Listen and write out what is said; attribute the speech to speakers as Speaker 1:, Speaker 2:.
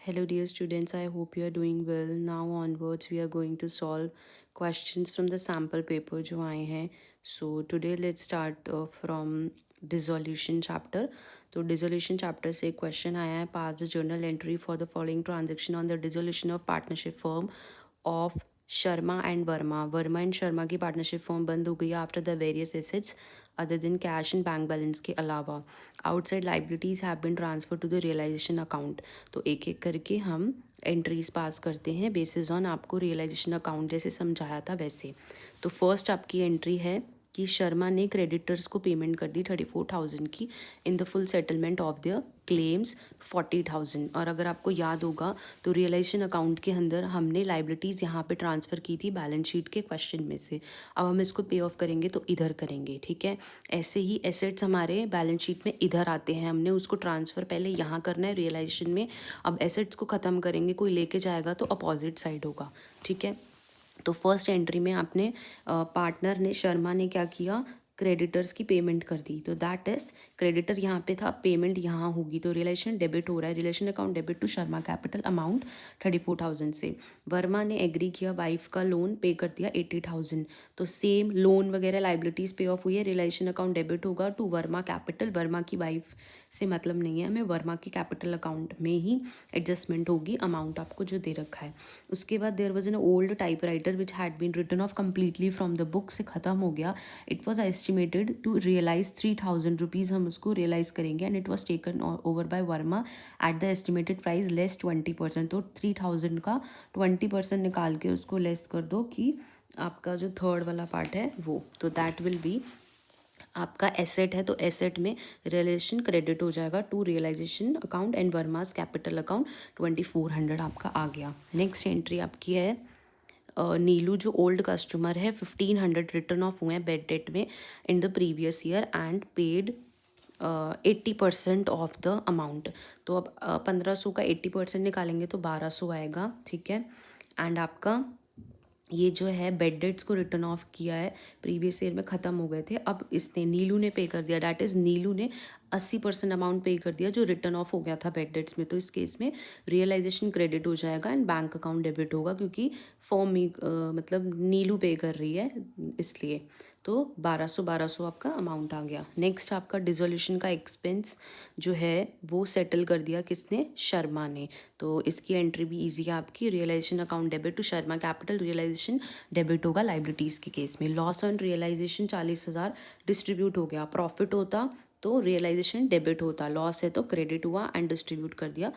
Speaker 1: Hello dear students, I hope you are doing well. Now onwards we are going to solve questions from the sample paper जो आए हैं. So today let's start from dissolution chapter. तो dissolution chapter से question आया है, pass the journal entry for the following transaction on the dissolution of partnership firm of Sharma and Verma and Sharma की partnership firm बंद हो गई after the various assets other than cash and bank balance के अलावा outside liabilities have been transfer to the realisation account. तो एक एक करके हम एंट्रीज पास करते हैं बेसिस ऑन आपको रियलाइजेशन अकाउंट जैसे समझाया था वैसे. तो फर्स्ट आपकी एंट्री है कि शर्मा ने क्रेडिटर्स को पेमेंट कर दी 34,000 की in the full settlement of their claims 40,000. और अगर आपको याद होगा तो रियलाइजेशन अकाउंट के अंदर हमने लाइबिलिटीज़ यहाँ पे ट्रांसफ़र की थी बैलेंस शीट के क्वेश्चन में से. अब हम इसको पे ऑफ करेंगे तो इधर करेंगे, ठीक है. ऐसे ही एसेट्स हमारे बैलेंस शीट में इधर आते हैं, हमने उसको ट्रांसफ़र पहले यहाँ करना है रियलाइजेशन में. अब एसेट्स को ख़त्म करेंगे, कोई लेके जाएगा तो अपोजिट साइड होगा, ठीक है. तो फर्स्ट एंट्री में आपने पार्टनर ने शर्मा ने क्या किया, क्रेडिटर्स की पेमेंट कर दी. तो दैट इज क्रेडिटर यहाँ पे था, पेमेंट यहाँ होगी. तो रिलेशन डेबिट हो रहा है, relation account debit to Sharma capital amount 34,000 से. वर्मा ने एग्री किया, वाइफ का लोन पे कर दिया 80,000. तो सेम लोन वगैरह लाइबिलिटीज़ पे ऑफ हुई है, रिलेशन अकाउंट डेबिट होगा टू वर्मा कैपिटल. वर्मा की वाइफ से मतलब नहीं है हमें, वर्मा की कैपिटल अकाउंट में ही एडजस्टमेंट होगी अमाउंट आपको जो दे रखा है. उसके बाद there was an old typewriter which had been written off completely from the book, से ख़त्म हो गया. It was estimated to realise 3,000 rupees, हम उसको रियलाइज करेंगे. And it was taken over by Verma at the estimated price less 20%. तो 3,000 का 20% निकाल के उसको लेस कर दो कि आपका जो थर्ड वाला पार्ट है वो. तो दैट विल बी आपका एसेट है, तो एसेट में रियलाइजेशन क्रेडिट हो जाएगा टू रियलाइजेशन अकाउंट एंड वर्मास कैपिटल अकाउंट 2,400 आपका आ गया. नेक्स्ट एंट्री आपकी है नीलू जो ओल्ड कस्टमर है, 1,500 रिटर्न ऑफ हुए हैं बेड डेट में in the previous year and paid 80% of the amount. तो अब 1,500 का 80% निकालेंगे तो 1,200 आएगा, ठीक है. एंड आपका ये जो है बेड डेट्स को रिटर्न ऑफ किया है, प्रीवियस ईयर में ख़त्म हो गए थे, अब इसने नीलू ने पे कर दिया. डैट इज़ नीलू ने 80% अमाउंट पे कर दिया जो रिटर्न ऑफ हो गया था बेड डेट्स में. तो इस केस में रियलाइजेशन क्रेडिट हो जाएगा एंड बैंक अकाउंट डेबिट होगा क्योंकि फॉर्म मतलब नीलू पे कर रही है इसलिए. तो 1,200 आपका अमाउंट आ गया. नेक्स्ट आपका डिसोल्यूशन का एक्सपेंस जो है वो सेटल कर दिया किसने, शर्मा ने. तो इसकी एंट्री भी इजी है आपकी, realisation account debit to Sharma capital, realisation debit होगा लाइबिलिटीज़ के केस में. लॉस ऑन रियलाइजेशन 40,000 डिस्ट्रीब्यूट हो गया, प्रॉफिट होता तो रियलाइजेशन डेबिट होता, लॉस है तो क्रेडिट हुआ एंड डिस्ट्रीब्यूट कर दिया